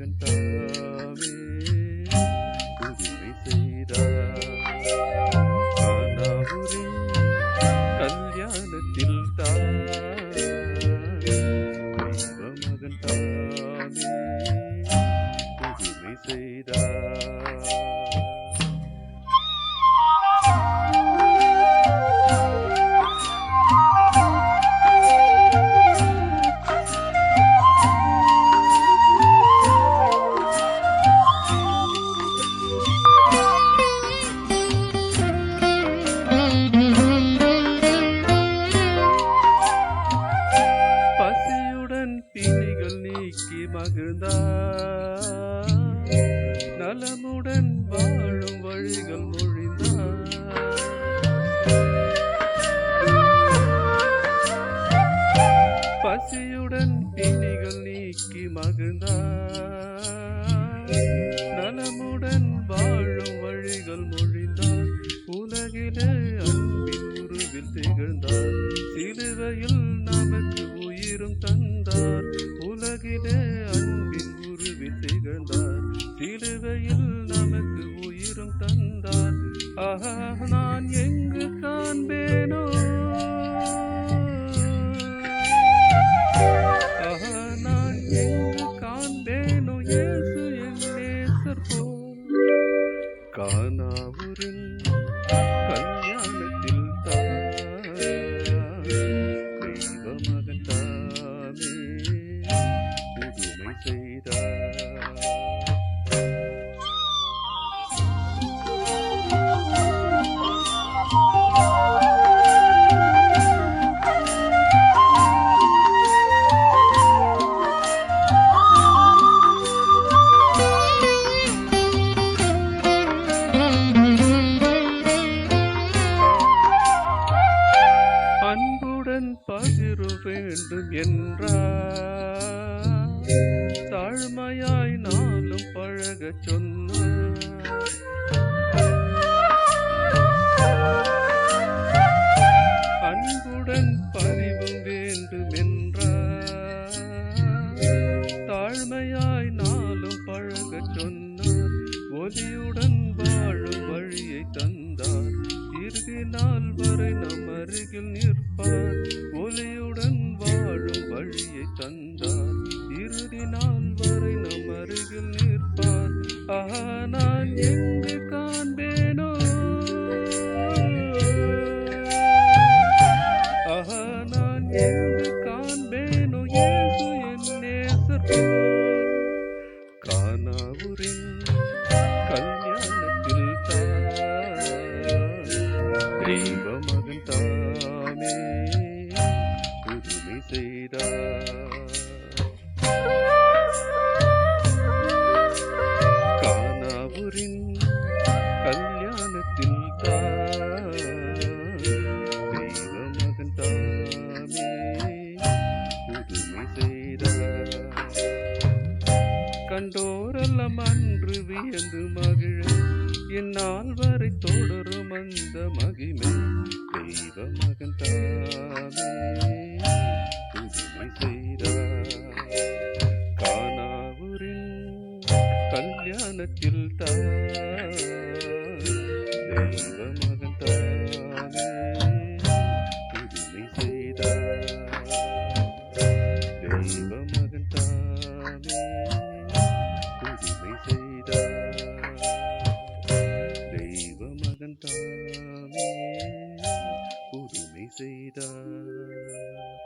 மகன் தாமே புதுமை செய்தார். கானாவூரின் கல்யாணத்தில் தெய்வ மகன் தாமே புதுமை செய்தார். பிணிகள் நீக்கி மகிழ்ந்தார், நலமுடன் வாழும் வழிகள் மொழிந்தார். பசியுடன் பிணிகள் நீக்கி மகிழ்ந்தார், நலமுடன் வாழும் வழிகள் மொழிந்தார். உலகிலே அன்பின் உருவில் திகழ்ந்தார், சிலுவையில் நமக்கு உயிரும் தந்தார். உலகிலே அன்பின் உருவில் திகழ்ந்தார், சிலுவையில் நமக்கு உயிரும் தந்தார். ஆஹா, நான் எங்கு காண்பேனோ, ஆஹா, நான் எங்கு காண்பேனோ இயேசு என் நேசர் போல். கானாவூரின் கல்யாணத்தில் தெய்வ மகன் தாமே புதுமை செய்தார். அன்புடன் பகிர வேண்டும் என்றார், தாழ்மையாய் நாளும் பழகச் சொன்னார். அன்புடன் பரிவும் வேண்டும் என்றார், தாழ்மையாய் நாளும் பழகச் சொன்னார். ஒலியுடன் வாழும் வழியை தந்தார், இறுதி நாள் வரை நம் அருகில் நிற்பார். ஒலியுடன் வாழும் வழியை தந்தார், இறுதி நாள் வரை நம் அருகில் நிற்பார். ஆஹா, நான் எங்கு காண்பேனோ, ஆஹா, நான் எங்கு காண்பேனோ இயேசு என் நேசர் போல். கானாவூரின் கல்யாணத்தில் தெய்வ மகன் தாமே புதுமை செய்தார். கானாவூரின் கல்யாணத்தில் தெய்வ மகன் தாமே புதுமை செய்தார். கண்டோரெல்லாம் அன்று வியந்து மகிழ இந்நாள் வரை தொடரும் அந்த மகிமை. தெய்வ மகன் தாமே புதுமை செய்தார். கானாவூரின் கல்யாணத்தில் தெய்வ மகன் தாமே புதுமை செய்தார். தெய்வ மகன் தாமே புதுமை செய்தார். தெய்வ மகன் தாமே புதுமை செய்தார்.